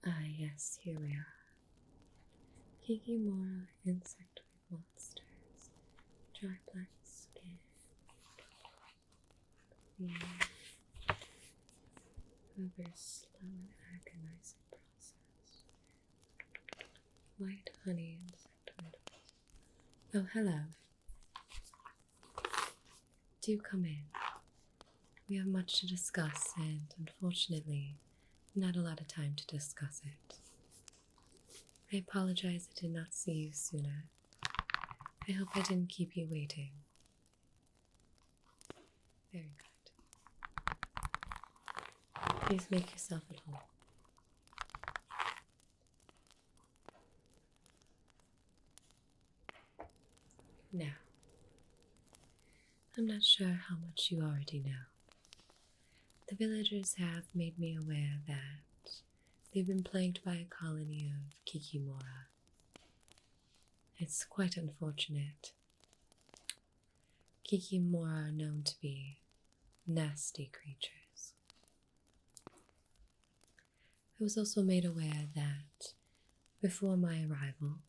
Ah, yes, here we are. Kikimora insectoid monsters. Dry black skin. A very slow and agonizing process. White honey insectoid. Oh, hello. Do come in. We have much to discuss, and unfortunately, not a lot of time to discuss it. I apologize I did not see you sooner. I hope I didn't keep you waiting. Very good. Please make yourself at home. Now, I'm not sure how much you already know. The villagers have made me aware that they've been plagued by a colony of Kikimora. It's quite unfortunate. Kikimora are known to be nasty creatures. I was also made aware that before my arrival,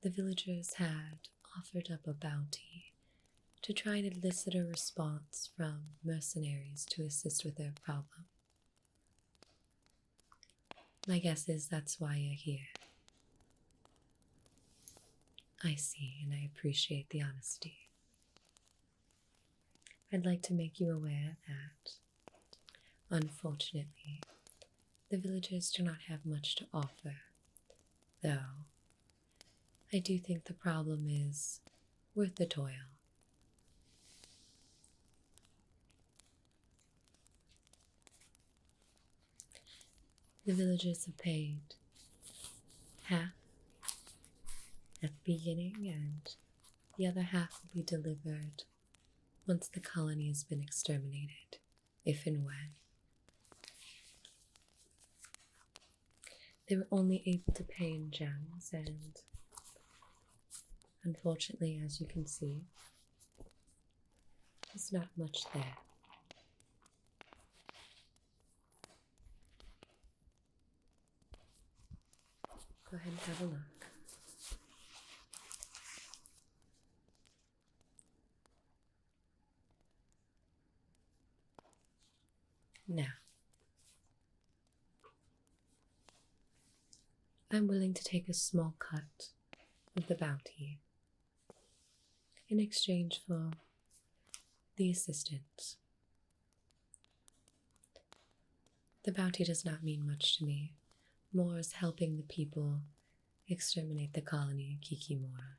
the villagers had offered up a bounty to try and elicit a response from mercenaries to assist with their problem. My guess is that's why you're here. I see, and I appreciate the honesty. I'd like to make you aware that, unfortunately, the villagers do not have much to offer, though I do think the problem is worth the toil. The villagers have paid half at the beginning, and the other half will be delivered once the colony has been exterminated, if and when. They were only able to pay in gems, and unfortunately, as you can see, there's not much there. Go ahead and have a look. Now, I'm willing to take a small cut of the bounty in exchange for the assistance. The bounty does not mean much to me, more as helping the people exterminate the colony in Kikimora.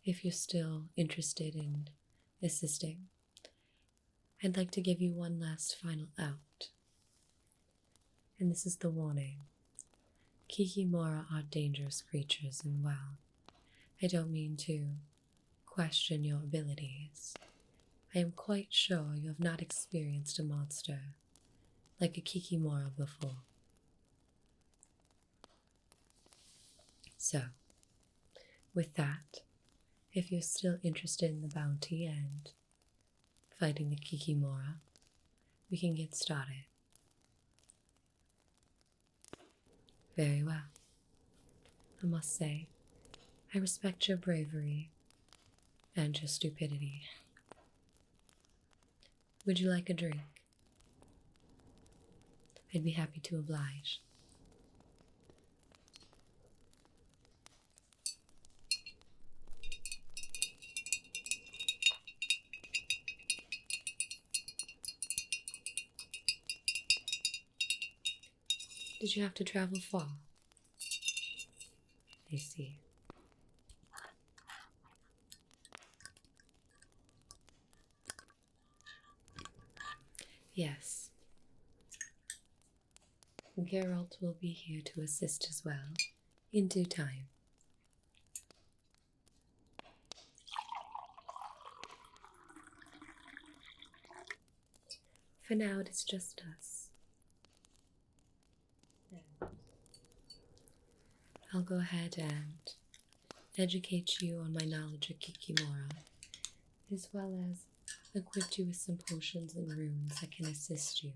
If you're still interested in assisting, I'd like to give you one last final out. And this is the warning. Kikimora are dangerous creatures, and while I don't mean to question your abilities, I am quite sure you have not experienced a monster like a Kikimora before. So, with that, if you're still interested in the bounty and fighting the Kikimora, we can get started. Very well. I must say, I respect your bravery and your stupidity. Would you like a drink? I'd be happy to oblige. Did you have to travel far? I see. Yes. Geralt will be here to assist as well, in due time. For now, it is just us. I'll go ahead and educate you on my knowledge of Kikimora, as well as equip you with some potions and runes that can assist you.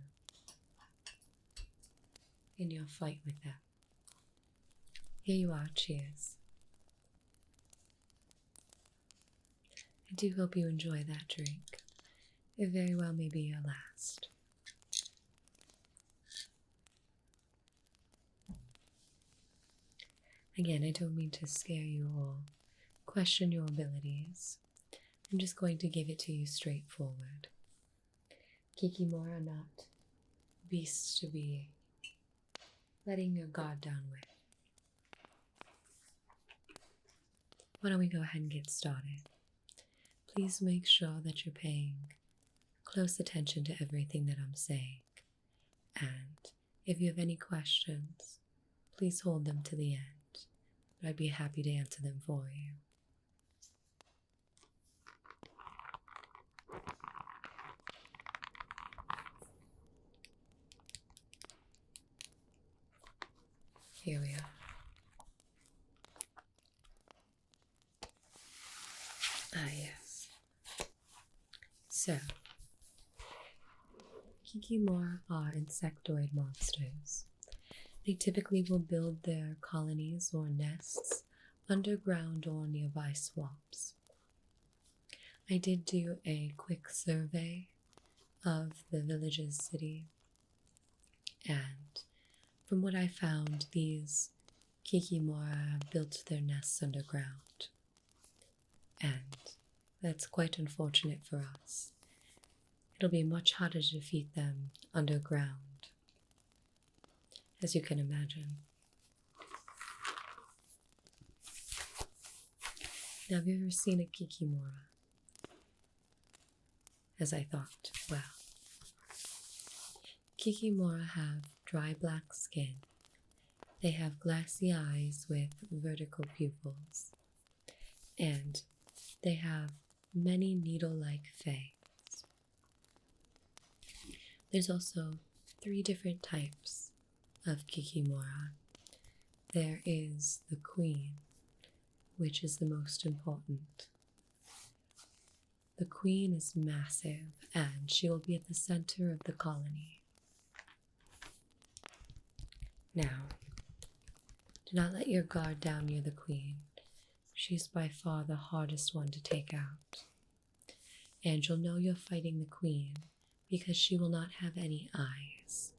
in your fight with them. Here you are, cheers. I do hope you enjoy that drink. It very well may be your last. Again, I don't mean to scare you or question your abilities. I'm just going to give it to you straightforward. Kikimora are not beasts to be letting your guard down with. Why don't we go ahead and get started? Please make sure that you're paying close attention to everything that I'm saying. And if you have any questions, please hold them to the end. I'd be happy to answer them for you. Here we are. Ah, yes. So, Kikimora are insectoid monsters. They typically will build their colonies or nests underground or nearby swamps. I did do a quick survey of the village's city, and from what I found, these Kikimora built their nests underground, and that's quite unfortunate for us. It'll be much harder to defeat them underground, as you can imagine. Now, have you ever seen a Kikimora? As I thought, well, Kikimora have dry black skin. They have glassy eyes with vertical pupils, and they have many needle-like fangs. There's also 3 different types of Kikimora. There is the queen, which is the most important. The queen is massive, and she will be at the center of the colony. Now, do not let your guard down near the queen. She's by far the hardest one to take out. And you'll know you're fighting the queen because she will not have any eyes.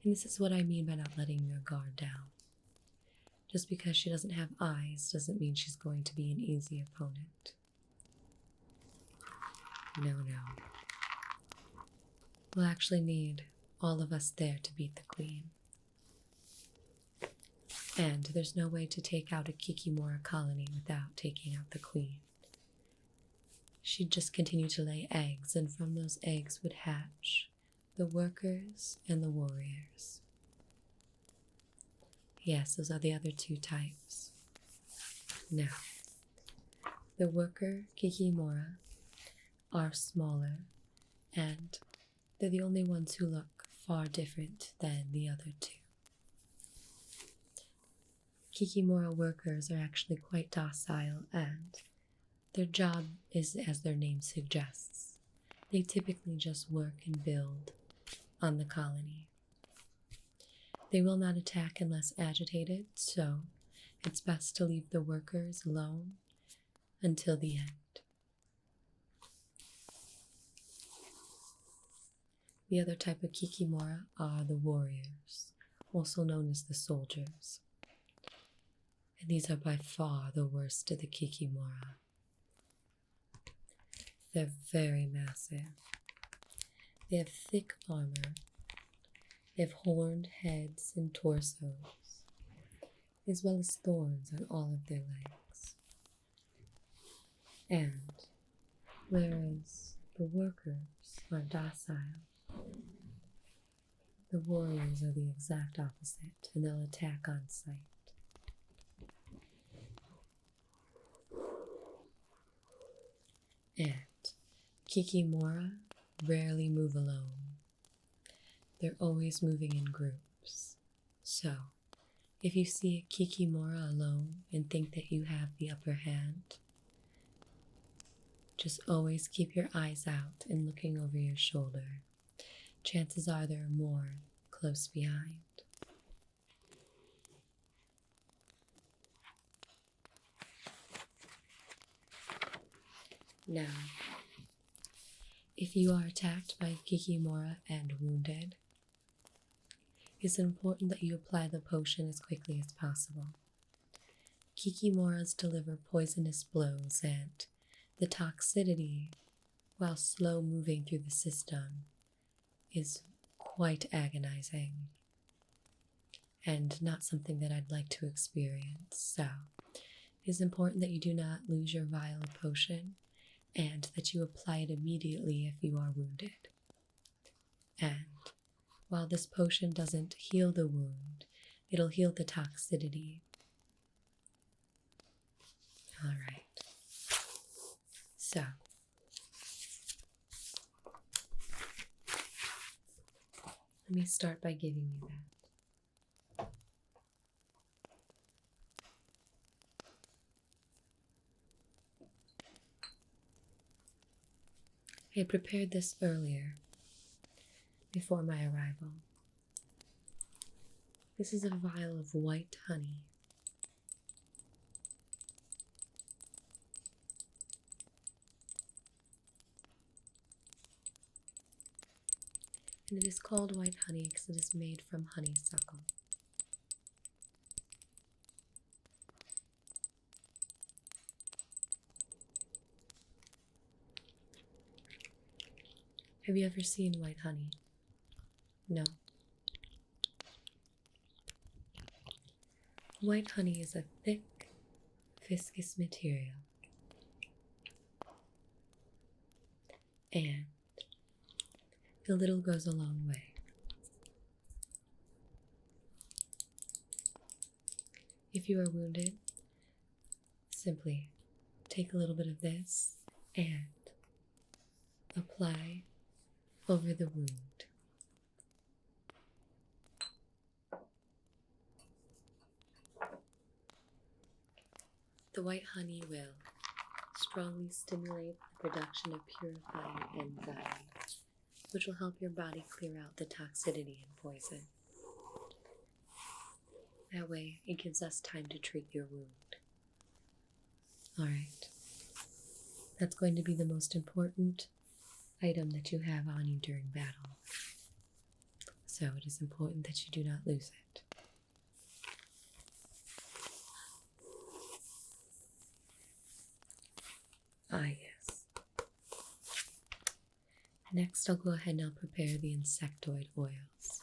And this is what I mean by not letting your guard down. Just because she doesn't have eyes doesn't mean she's going to be an easy opponent. No. We'll actually need all of us there to beat the queen. And there's no way to take out a Kikimora colony without taking out the queen. She'd just continue to lay eggs, and from those eggs would hatch the workers and the warriors. Yes, those are the other 2 types. Now, the worker Kikimora are smaller, and they're the only ones who look far different than the other 2. Kikimora workers are actually quite docile, and their job is as their name suggests. They typically just work and build on the colony. They will not attack unless agitated, so it's best to leave the workers alone until the end. The other type of Kikimora are the warriors, also known as the soldiers. And these are by far the worst of the Kikimora. They're very massive. They have thick armor. They have horned heads and torsos, as well as thorns on all of their legs. And whereas the workers are docile, the warriors are the exact opposite, and they'll attack on sight. And Kikimora rarely move alone. They're always moving in groups. So, if you see a Kikimora alone and think that you have the upper hand, just always keep your eyes out and looking over your shoulder. Chances are there are more close behind. Now, if you are attacked by Kikimora and wounded, it's important that you apply the potion as quickly as possible. Kikimoras deliver poisonous blows, and the toxicity, while slow moving through the system, is quite agonizing and not something that I'd like to experience. So, it is important that you do not lose your vial of potion and that you apply it immediately if you are wounded. And while this potion doesn't heal the wound, it'll heal the toxicity. Alright. So, let me start by giving you that. I prepared this earlier, before my arrival. This is a vial of white honey. And it is called white honey because it is made from honeysuckle. Have you ever seen white honey? No. White honey is a thick, viscous material. And a little goes a long way. If you are wounded, simply take a little bit of this and apply over the wound. The white honey will strongly stimulate the production of purifying enzymes, which will help your body clear out the toxicity and poison. That way, it gives us time to treat your wound. Alright. That's going to be the most important item that you have on you during battle. So it is important that you do not lose it. Ah, yes. Next, I'll go ahead and I'll prepare the insectoid oils.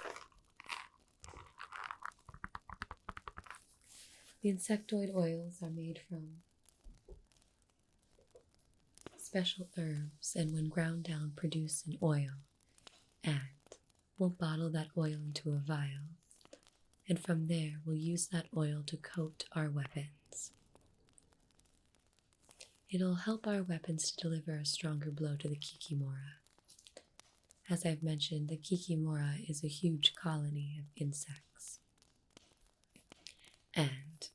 The insectoid oils are made from special herbs and when ground down produce an oil, and we'll bottle that oil into a vial, and from there we'll use that oil to coat our weapons. It'll help our weapons to deliver a stronger blow to the Kikimora. As I've mentioned, the Kikimora is a huge colony of insects. And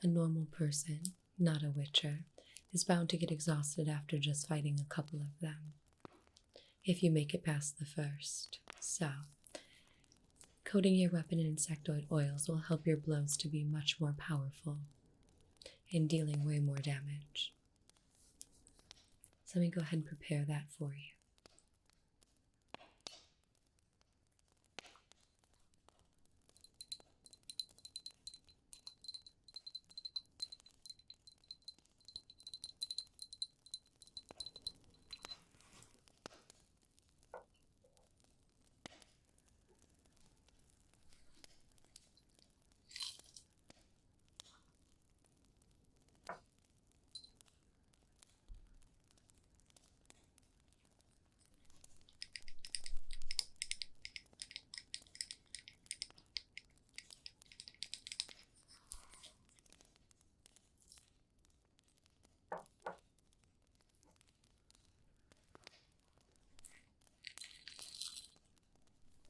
a normal person, not a witcher, is bound to get exhausted after just fighting a couple of them, if you make it past the first. So, coating your weapon in insectoid oils will help your blows to be much more powerful and dealing way more damage. So let me go ahead and prepare that for you.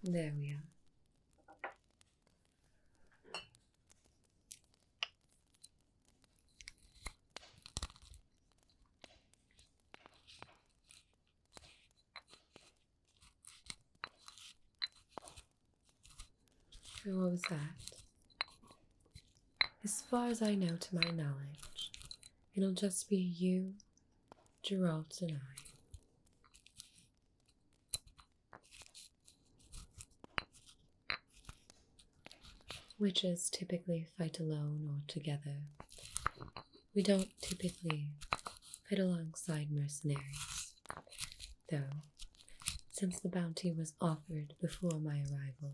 There we are. So what was that? As far as I know, to my knowledge, It'll just be you, Geralt, and I. Witches typically fight alone or together. We don't typically fight alongside mercenaries, though, since the bounty was offered before my arrival,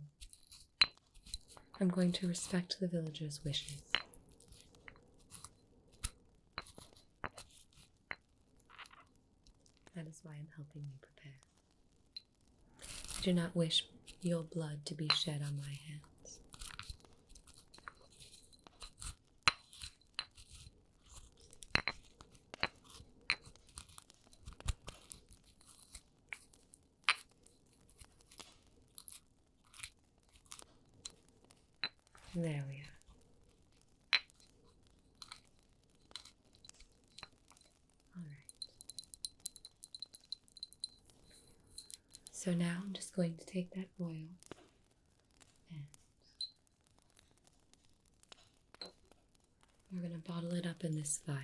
I'm going to respect the villagers' wishes. That is why I'm helping you prepare. I do not wish your blood to be shed on my hands. There we are. Alright. So now I'm just going to take that oil and we're going to bottle it up in this vial.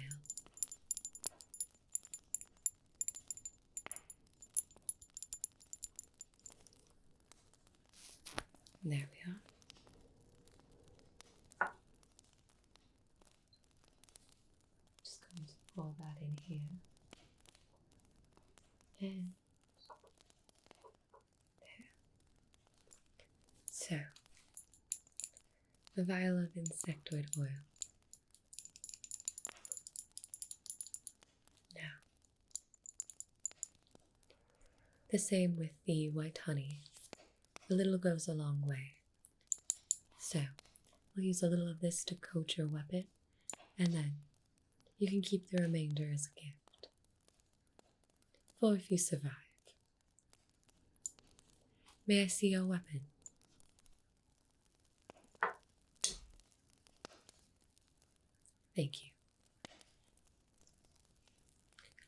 There we are. Just going to pour that in here. And there. So, a vial of insectoid oil. Now, the same with the white honey. A little goes a long way. So, we'll use a little of this to coat your weapon, and then you can keep the remainder as a gift. For if you survive. May I see your weapon? Thank you.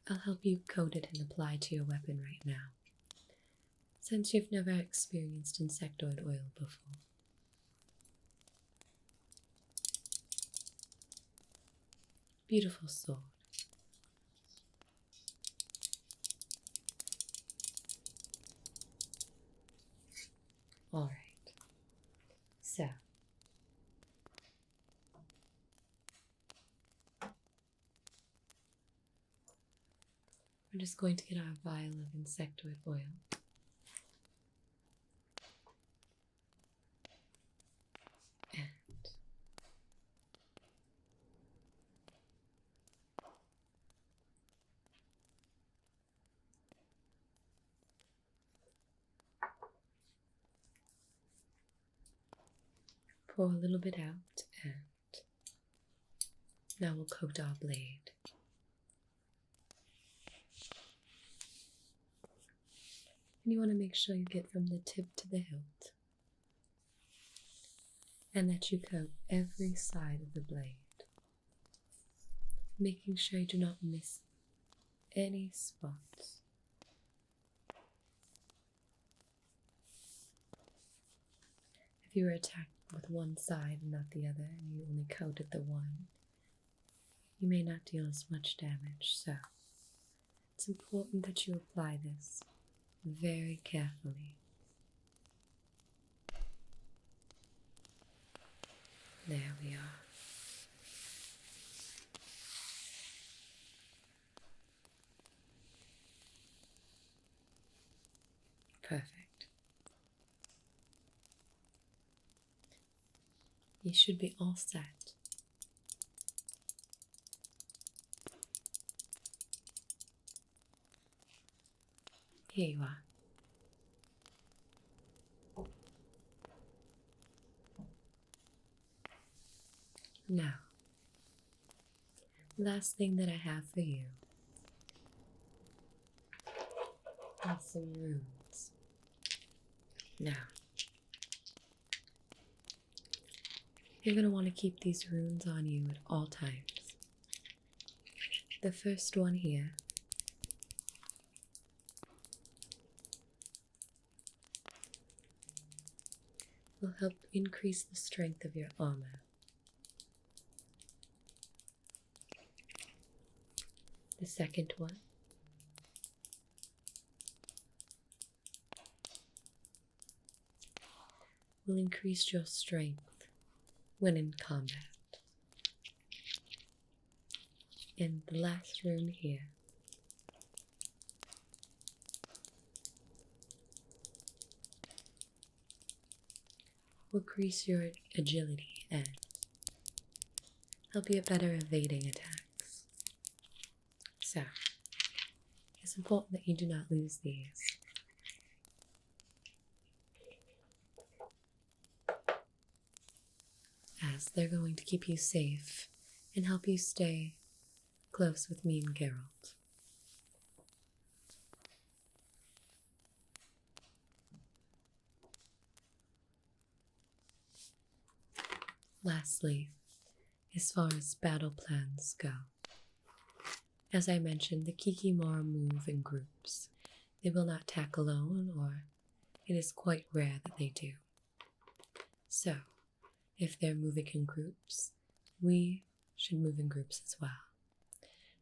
I'll help you coat it and apply to your weapon right now, since you've never experienced insectoid oil before. Beautiful sword. Alright, so we're just going to get our vial of insectoid oil. And pour a little bit out, and now we'll coat our blade. And you want to make sure you get from the tip to the hilt, and that you coat every side of the blade, making sure you do not miss any spots. If you were attacked with one side and not the other, and you only coated the one, you may not deal as much damage, so it's important that you apply this very carefully. There we are. Perfect. You should be all set. Here you are. Now, last thing that I have for you are some runes. Now, you're going to want to keep these runes on you at all times. The first one here will help increase the strength of your armor. The second one will increase your strength when in combat. And the last rune here will increase your agility and help you get better evading attacks. So, it's important that you do not lose these. As they're going to keep you safe and help you stay close with me and Geralt. Lastly, as far as battle plans go, as I mentioned, the Kikimora move in groups. They will not attack alone, or it is quite rare that they do. So, if they're moving in groups, we should move in groups as well.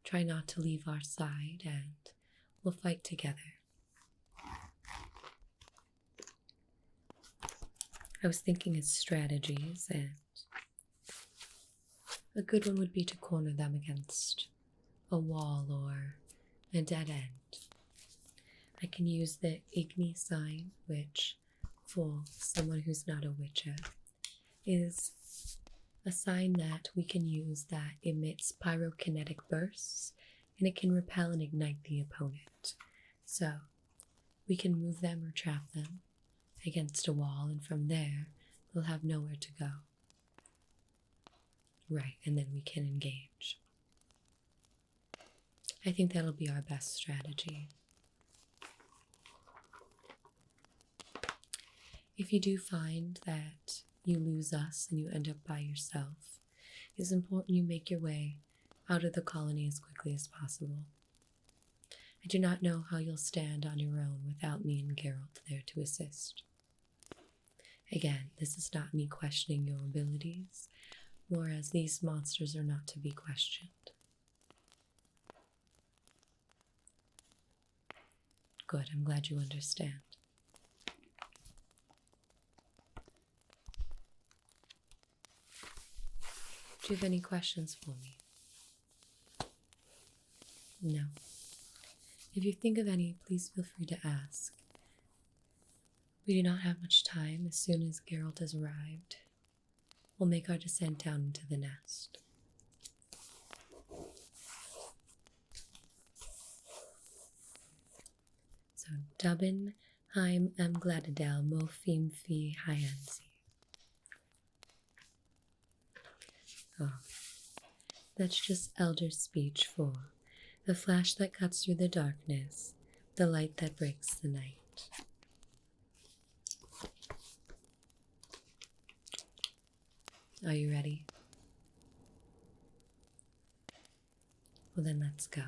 Try not to leave our side, and we'll fight together. I was thinking of strategies, and a good one would be to corner them against a wall or a dead end. I can use the Igni sign, which, for someone who's not a witcher, is a sign that we can use that emits pyrokinetic bursts, and it can repel and ignite the opponent. So, we can move them or trap them against a wall, and from there, they'll have nowhere to go. Right, and then we can engage. I think that'll be our best strategy. If you do find that you lose us and you end up by yourself, it's important you make your way out of the colony as quickly as possible. I do not know how you'll stand on your own without me and Geralt there to assist. Again, this is not me questioning your abilities, more as these monsters are not to be questioned. Good, I'm glad you understand. Do you have any questions for me? No. If you think of any, please feel free to ask. We do not have much time. As soon as Geralt has arrived, we'll make our descent down into the nest. So, Dubbin, Heim, Gladadel, Mofim, Fi, Hyansi. Oh, that's just elder speech for the flash that cuts through the darkness, the light that breaks the night. Are you ready? Well, then let's go.